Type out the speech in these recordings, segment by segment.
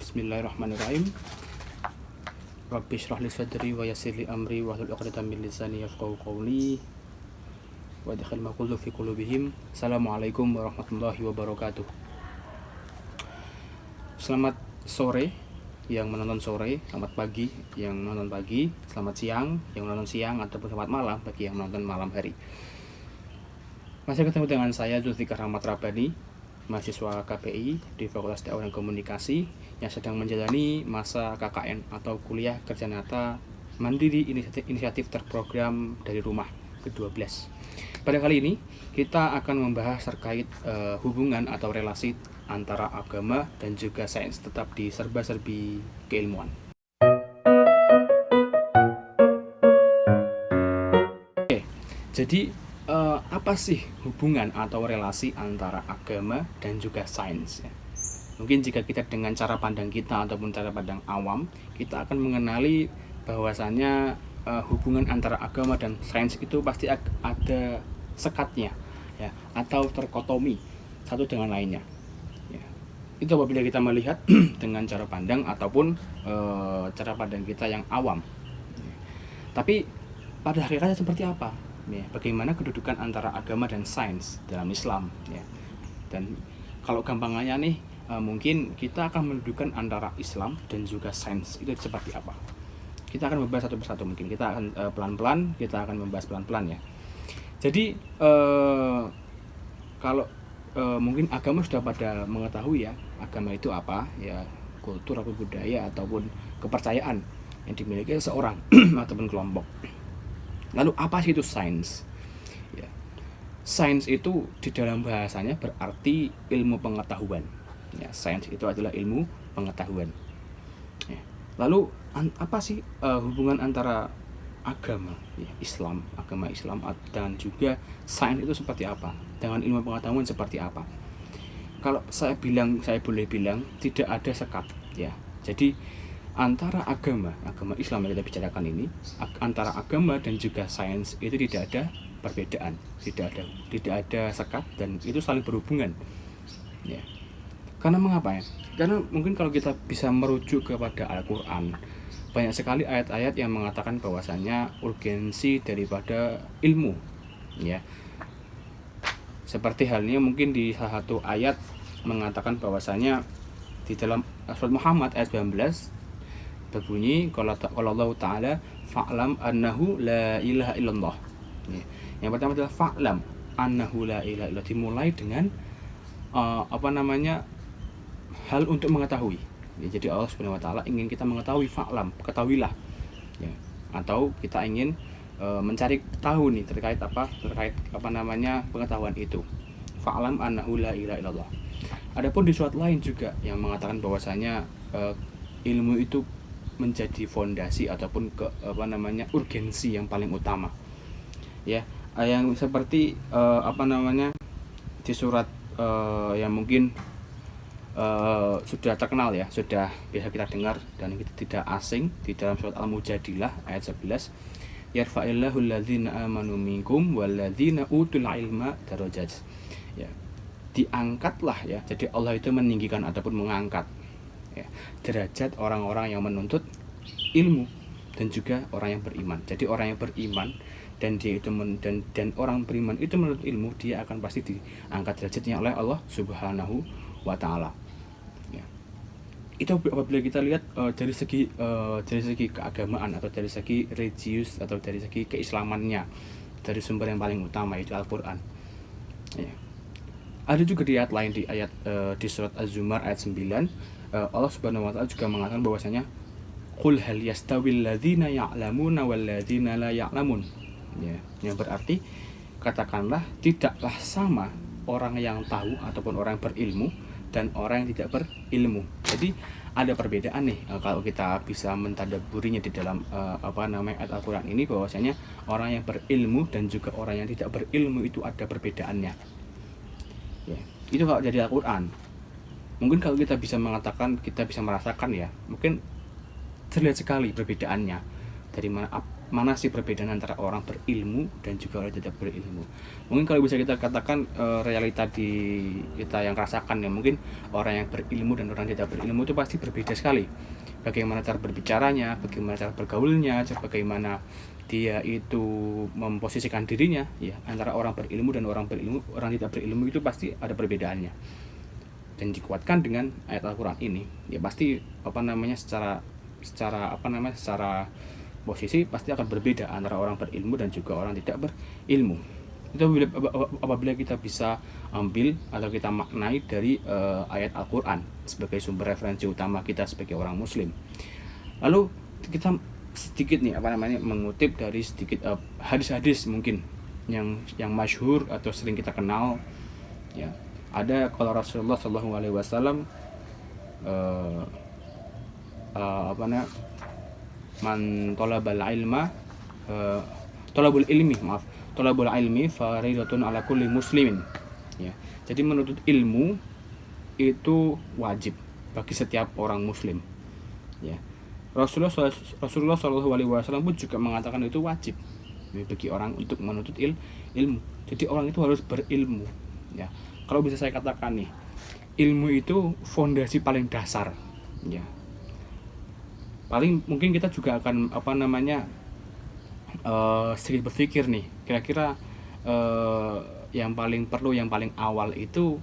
Bismillahirrahmanirrahim. Rabbi shrah li sadri wa yassir li amri wahlul 'uqdatam min lisani yafqahu qawli wa adkhil ma qultu fi qulubihim. Assalamualaikum warahmatullahi wabarakatuh. Selamat sore yang menonton sore, selamat pagi yang menonton pagi, selamat siang yang menonton siang, ataupun selamat malam bagi yang menonton malam hari. Masih ketemu dengan saya Zulfikar Rahmat Rabbani, mahasiswa KPI di Fakultas Dakwah dan Komunikasi yang sedang menjalani masa KKN atau kuliah kerja nyata mandiri inisiatif terprogram dari rumah ke-12. Pada kali ini kita akan membahas terkait hubungan atau relasi antara agama dan juga sains, tetap di serba-serbi keilmuan. Oke, jadi apa sih hubungan atau relasi antara agama dan juga sains ya? Mungkin jika kita dengan cara pandang kita ataupun cara pandang awam, kita akan mengenali bahwasannya hubungan antara agama dan sains itu pasti ada sekatnya ya, atau terkotomi satu dengan lainnya ya. Itu apabila kita melihat dengan cara pandang ataupun cara pandang kita yang awam ya. Tapi pada hakikatnya seperti apa ya, bagaimana kedudukan antara agama dan sains dalam Islam ya. Dan kalau gampangannya nih, mungkin kita akan mendudukan antara Islam dan juga sains itu seperti apa. Kita akan membahas satu persatu, mungkin kita akan pelan-pelan, kita akan membahas pelan-pelan ya. Jadi kalau mungkin agama sudah pada mengetahui ya, agama itu apa ya, kultur atau budaya ataupun kepercayaan yang dimiliki seseorang ataupun kelompok. Lalu apa sih itu sains? Ya. Sains itu di dalam bahasanya berarti ilmu pengetahuan. Ya, sains itu adalah ilmu pengetahuan. Ya. Lalu apa sih hubungan antara agama ya, Islam, agama Islam dan juga sains itu seperti apa? Dengan ilmu pengetahuan seperti apa? Kalau saya boleh bilang tidak ada sekat ya. Jadi antara agama Islam yang kita bicarakan ini, antara agama dan juga sains itu tidak ada perbedaan, tidak ada sekat, dan itu saling berhubungan ya. Karena mengapa ya? Karena mungkin kalau kita bisa merujuk kepada Al-Quran, banyak sekali ayat-ayat yang mengatakan bahwasannya urgensi daripada ilmu ya. Seperti halnya mungkin di salah satu ayat mengatakan bahwasannya di dalam surat Muhammad ayat 19 berbunyi kalau Allah Ta'ala fa'lam annahu la ilaha illallah ya. Yang pertama adalah fa'lam annahu la ilaha illallah, dimulai dengan hal untuk mengetahui ya. Jadi Allah Subhanahu wa Ta'ala ingin kita mengetahui, fa'lam, ketahuilah ya. Atau kita ingin mencari tahu nih terkait pengetahuan itu, fa'lam annahu la ilaha illallah. Adapun di surat lain juga yang mengatakan bahwasanya ilmu itu menjadi fondasi ataupun urgensi yang paling utama ya, yang seperti di surat yang mungkin sudah terkenal ya, sudah biasa kita dengar dan kita tidak asing, di dalam surat Al-Mujadilah ayat 11, yarfa'illahu alladzina amanu minkum walladzina utul ilma darajat ya, diangkatlah ya. Jadi Allah itu meninggikan ataupun mengangkat ya, derajat orang-orang yang menuntut ilmu dan juga orang yang beriman. Jadi orang yang beriman dan dia itu dan orang beriman itu menuntut ilmu, dia akan pasti diangkat derajatnya oleh Allah Subhanahu wa Ta'ala ya. Itu apabila kita lihat dari segi keagamaan atau dari segi religius atau dari segi keislamannya, dari sumber yang paling utama yaitu Al-Quran ya. Ada juga di ayat lain, di surat Az-Zumar ayat 9, Allah Subhanahu wa Ta'ala juga mengatakan bahwasanya qul hal yastawil ladzina ya'lamuna wal ladzina la ya'lamun ya, yang berarti katakanlah tidaklah sama orang yang tahu ataupun orang yang berilmu dan orang yang tidak berilmu. Jadi ada perbedaan nih kalau kita bisa mentadabburinya di dalam ayat Al-Qur'an ini, bahwasanya orang yang berilmu dan juga orang yang tidak berilmu itu ada perbedaannya ya. Itu kalau dari Al-Qur'an. Mungkin kalau kita bisa mengatakan, kita bisa merasakan ya, mungkin terlihat sekali perbedaannya. Dari mana sih perbedaan antara orang berilmu dan juga orang tidak berilmu. Mungkin kalau bisa kita katakan realita di kita yang rasakan ya, mungkin orang yang berilmu dan orang tidak berilmu itu pasti berbeda sekali. Bagaimana cara berbicaranya, bagaimana cara bergaulnya, bagaimana dia itu memposisikan dirinya ya, antara orang berilmu dan orang tidak berilmu itu pasti ada perbedaannya. Dan dikuatkan dengan ayat Al-Qur'an ini, ya pasti secara posisi pasti akan berbeda antara orang berilmu dan juga orang tidak berilmu. Itu apabila kita bisa ambil atau kita maknai dari ayat Al-Qur'an sebagai sumber referensi utama kita sebagai orang muslim. Lalu kita sedikit nih mengutip dari sedikit hadis-hadis mungkin yang masyhur atau sering kita kenal ya. Ada kalau Rasulullah SAW man talabul ilmi faridatun ala kulli muslimin ya. Jadi menuntut ilmu itu wajib bagi setiap orang muslim ya. Rasulullah SAW pun juga mengatakan itu wajib bagi orang untuk menuntut ilmu. Jadi orang itu harus berilmu ya. Kalau bisa saya katakan nih, ilmu itu fondasi paling dasar ya. Paling mungkin kita juga akan sedikit berpikir nih, kira-kira yang paling perlu, yang paling awal itu,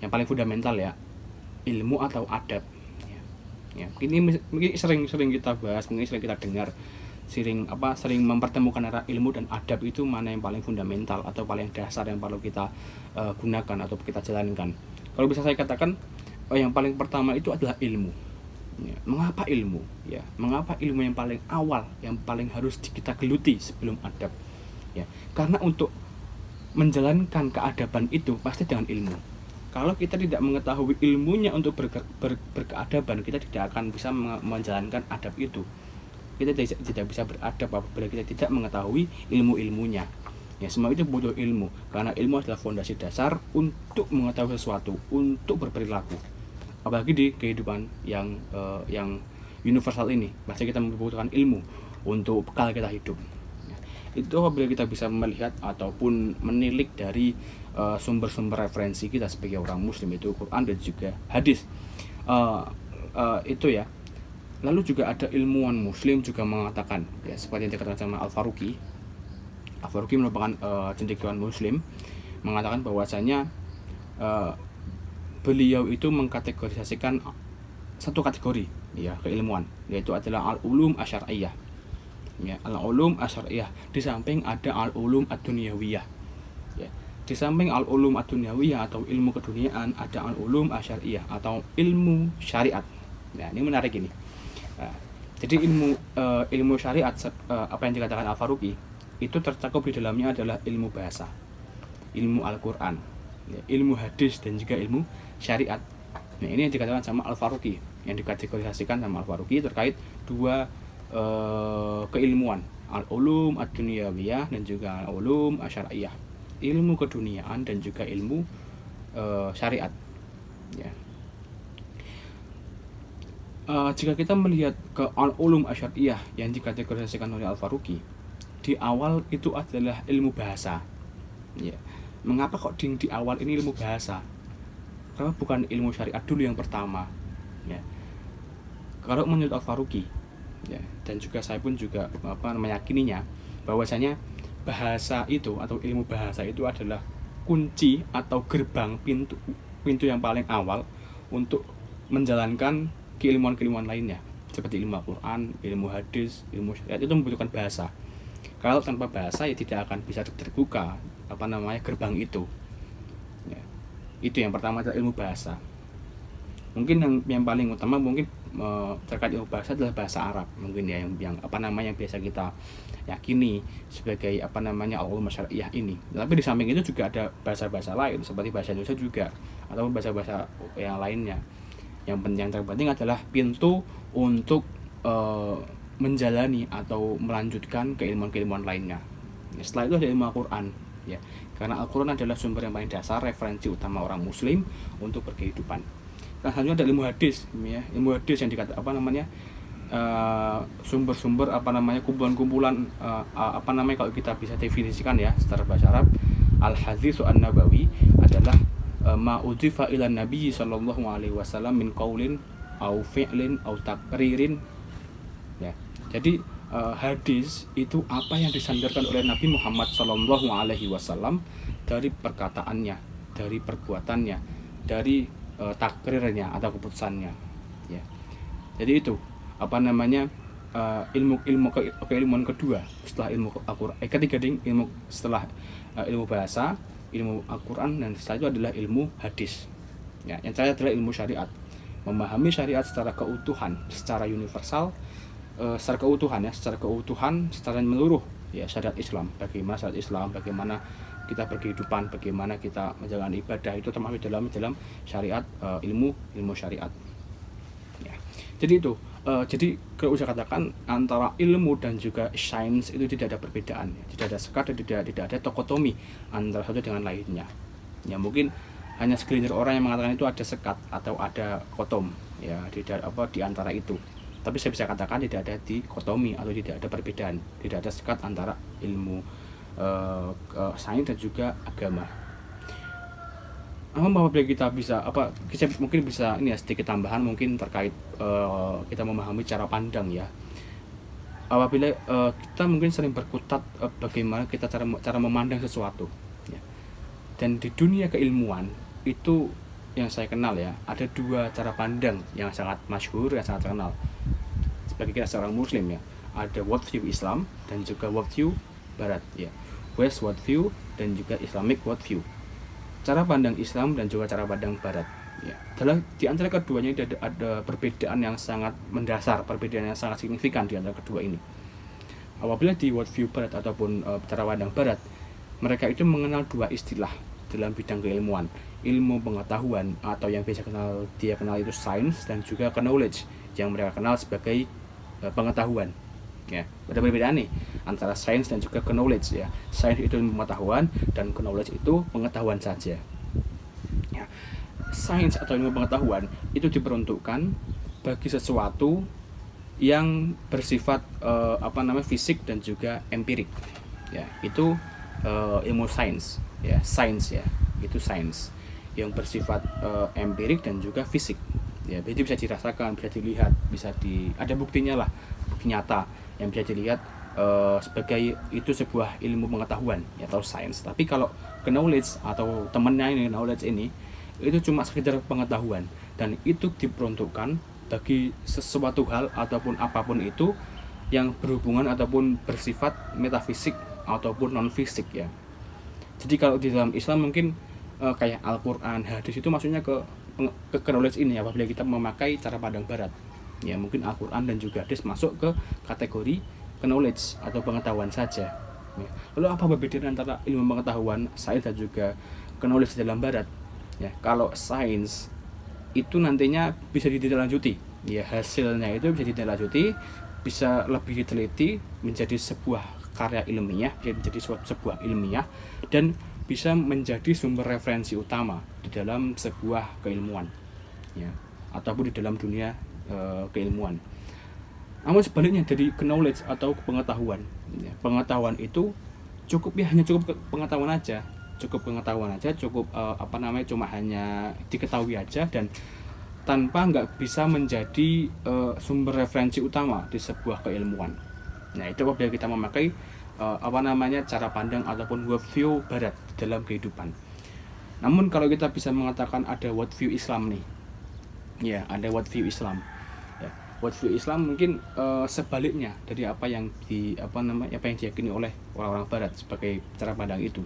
yang paling fundamental ya, ilmu atau adab ya. Ini mungkin sering kita bahas, mungkin sering kita dengar, sering mempertemukan antara ilmu dan adab itu mana yang paling fundamental atau paling dasar yang perlu kita gunakan atau kita jalankan. Kalau bisa saya katakan yang paling pertama itu adalah ilmu ya. Mengapa ilmu ya? Mengapa ilmu yang paling awal, yang paling harus kita geluti sebelum adab ya? Karena untuk menjalankan keadaban itu pasti dengan ilmu. Kalau kita tidak mengetahui ilmunya untuk berkeadaban, kita tidak akan bisa menjalankan adab itu. Kita tidak bisa beradab apabila kita tidak mengetahui ilmunya ya. Semua itu butuh ilmu, karena ilmu adalah fondasi dasar untuk mengetahui sesuatu, untuk berperilaku, apalagi di kehidupan yang universal ini. Pasti kita membutuhkan ilmu untuk bekal kita hidup ya. Itu apabila kita bisa melihat ataupun menilik dari sumber-sumber referensi kita sebagai orang muslim, itu Quran dan juga hadis itu ya. Lalu juga ada ilmuwan muslim juga mengatakan ya, seperti yang dikatakan sama Al-Faruqi merupakan cendekiawan muslim, mengatakan bahwasanya beliau itu mengkategorisasikan satu kategori ya keilmuan, yaitu adalah al-ulum asy'ariyah ya. Al-ulum asy'ariyah, di samping ada al-ulum ad-dunyawiyah ya. Di samping al-ulum ad-dunyawiyah atau ilmu keduniaan, ada al-ulum asy'ariyah atau ilmu syariat. Nah, ini menarik ini. Jadi ilmu syariat apa yang dikatakan Al-Faruqi itu tercakup di dalamnya adalah ilmu bahasa, ilmu Al-Qur'an ya, ilmu hadis dan juga ilmu syariat. Nah, ini yang dikatakan sama Al-Faruqi, yang dikategorisasikan sama Al-Faruqi terkait dua keilmuan, al-ulum ad-dunyawiyah dan juga al-ulum asy'ariyah, ilmu keduniaan dan juga ilmu syariat ya. Jika kita melihat ke al-ulum asy'ariyah yang dikategorisasikan oleh Al-Faruqi, di awal itu adalah ilmu bahasa ya. Mengapa kok di awal ini ilmu bahasa? Karena bukan ilmu syariat dulu yang pertama ya. Kalau menurut Al-Faruqi ya, dan juga saya pun juga meyakininya, bahwasanya bahasa itu atau ilmu bahasa itu adalah kunci atau gerbang pintu yang paling awal untuk menjalankan keilmuan lainnya, seperti ilmu Al-Quran, ilmu hadis, ilmu syariat. Itu membutuhkan bahasa. Kalau tanpa bahasa ya tidak akan bisa terbuka gerbang itu ya. Itu yang pertama adalah ilmu bahasa. Mungkin yang paling utama mungkin terkait ilmu bahasa adalah bahasa Arab mungkin ya, yang biasa kita yakini sebagai al-ulum syariah ini. Tapi di samping itu juga ada bahasa-bahasa lain seperti bahasa Indonesia juga, ataupun bahasa-bahasa yang lainnya. Yang terpenting adalah pintu untuk menjalani atau melanjutkan keilmuan lainnya. Setelah itu ada ilmu Al-Quran ya, karena Al-Quran adalah sumber yang paling dasar, referensi utama orang muslim untuk berkehidupan. Nah, selanjutnya ada ilmu hadis ya. Ilmu hadis yang sumber-sumber kumpulan-kumpulan kalau kita bisa definisikan ya secara bahasa Arab, al-hadits an-nabawi adalah ma udhifa ila nabi sallallahu alaihi wasallam min qaulin au fi'lin au taqririn ya. Jadi hadis itu apa yang disandarkan oleh Nabi Muhammad sallallahu alaihi wasallam dari perkataannya, dari perbuatannya, dari takrirnya atau keputusannya ya. Jadi itu keilmuan kedua setelah ilmu Al-Qur'an, ilmu setelah ilmu bahasa, ilmu Al-Qur'an, dan setelah itu adalah ilmu hadis ya. Yang terakhir adalah ilmu syariat, memahami syariat secara keutuhan, secara universal, secara keutuhan, secara menyeluruh ya. Syariat Islam, bagaimana kita berkehidupan, bagaimana kita menjalani ibadah, itu termasuk dalam syariat, ilmu syariat ya. Jadi itu jadi kalau saya katakan antara ilmu dan juga sains itu tidak ada perbedaan ya. Tidak ada sekat, tidak ada tokotomi antara satu dengan lainnya ya. Mungkin hanya segelintir orang yang mengatakan itu ada sekat atau ada kotom ya di antara itu. Tapi saya bisa katakan tidak ada dikotomi atau tidak ada perbedaan, tidak ada sekat antara ilmu sains dan juga agama. Apabila kita bisa mungkin bisa ini ya, sedikit tambahan mungkin terkait kita memahami cara pandang ya. Apabila kita mungkin sering berkutat bagaimana kita cara memandang sesuatu ya. Dan di dunia keilmuan itu yang saya kenal ya, ada dua cara pandang yang sangat masyhur, yang sangat terkenal sebagai kita seorang muslim ya. Ada worldview Islam dan juga worldview Barat ya. West worldview dan juga Islamic worldview. Cara pandang Islam dan juga cara pandang Barat ya. Di antara keduanya ada perbedaan yang sangat mendasar, perbedaan yang sangat signifikan di antara kedua ini. Apabila di worldview Barat ataupun cara pandang Barat, mereka itu mengenal dua istilah dalam bidang keilmuan, ilmu pengetahuan atau yang biasa dia kenal itu science, dan juga knowledge yang mereka kenal sebagai pengetahuan ya. Ada perbedaan nih antara science dan juga knowledge ya. Science itu pengetahuan dan knowledge itu pengetahuan saja ya. Science atau ilmu pengetahuan itu diperuntukkan bagi sesuatu yang bersifat fisik dan juga empirik ya. Itu ilmu sains ya, sains ya, itu sains yang bersifat empirik dan juga fisik ya. Jadi bisa dirasakan, bisa dilihat, ada buktinya lah, bukti nyata yang bisa dilihat sebagai itu sebuah ilmu pengetahuan ya, atau sains. Tapi kalau knowledge atau temennya ini, knowledge ini itu cuma sekedar pengetahuan, dan itu diperuntukkan bagi sesuatu hal ataupun apapun itu yang berhubungan ataupun bersifat metafisik ataupun non fisik ya. Jadi kalau di dalam Islam mungkin kayak Al-Qur'an, hadis itu maksudnya ke knowledge ini apabila kita memakai cara pandang Barat ya. Mungkin Al-Qur'an dan juga hadis masuk ke kategori knowledge atau pengetahuan saja ya. Lalu apa perbedaan antara ilmu pengetahuan sains dan juga knowledge dalam Barat ya? Kalau sains itu nantinya bisa ditindaklanjuti ya, hasilnya itu bisa ditindaklanjuti, bisa lebih diteliti menjadi sebuah karya ilmiah, menjadi sebuah ilmiah, dan bisa menjadi sumber referensi utama di dalam sebuah keilmuan ya, ataupun di dalam dunia keilmuan. Namun sebaliknya dari knowledge atau pengetahuan ya, pengetahuan itu hanya cukup pengetahuan aja, cuma hanya diketahui aja, dan tanpa nggak bisa menjadi sumber referensi utama di sebuah keilmuan. Nah, itu apabila kita memakai cara pandang ataupun worldview Barat dalam kehidupan. Namun kalau kita bisa mengatakan ada worldview Islam nih ya, ada worldview Islam ya. Worldview Islam mungkin sebaliknya dari apa yang diyakini oleh orang-orang Barat sebagai cara pandang itu.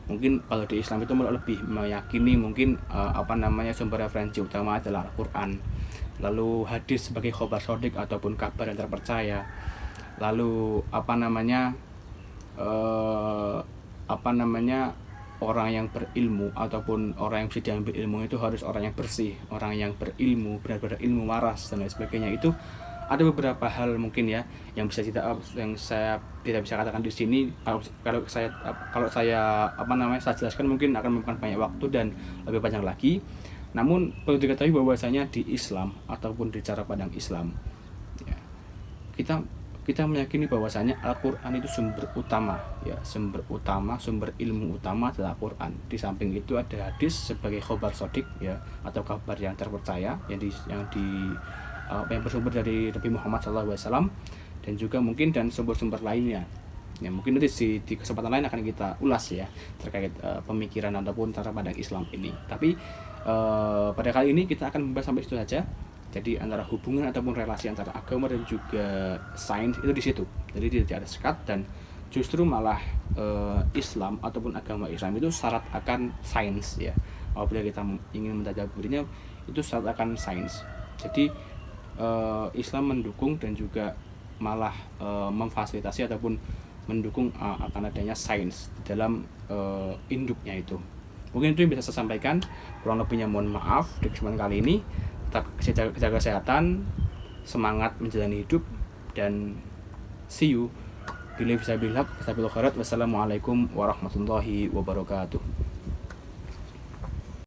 Mungkin kalau di Islam itu lebih meyakini mungkin sumber referensi utama adalah Al-Qur'an, lalu hadis sebagai khobar sodik ataupun kabar yang terpercaya, lalu orang yang berilmu ataupun orang yang bisa diambil ilmu itu harus orang yang bersih, orang yang berilmu, benar-benar ilmu waras dan lain sebagainya. Itu ada beberapa hal mungkin ya yang saya tidak bisa katakan di sini. Kalau saya jelaskan mungkin akan memakan banyak waktu dan lebih panjang lagi. Namun perlu diketahui bahwasanya di Islam ataupun di cara pandang Islam ya, kita kita meyakini bahwasanya Al-Qur'an itu sumber utama ya, sumber ilmu utama adalah Al-Qur'an. Di samping itu ada hadis sebagai khobar sodik ya, atau kabar yang terpercaya yang bersumber dari Nabi Muhammad SAW, dan juga mungkin dan sumber-sumber lainnya. Ya, mungkin nanti di kesempatan lain akan kita ulas ya terkait pemikiran ataupun cara pandang Islam ini. Tapi pada kali ini kita akan membahas sampai situ saja. Jadi antara hubungan ataupun relasi antara agama dan juga sains itu di situ. Jadi tidak ada sekat, dan justru malah Islam ataupun agama Islam itu syarat akan sains ya. Apabila kita ingin mentadaburinya itu syarat akan sains. Jadi Islam mendukung dan juga malah memfasilitasi ataupun mendukung akan adanya sains di dalam induknya itu. Mungkin itu yang bisa saya sampaikan. Kurang lebihnya mohon maaf di kesempatan kali ini. Tetap jaga kesehatan, semangat menjalani hidup, dan see you. Wassalamualaikum warahmatullahi wabarakatuh.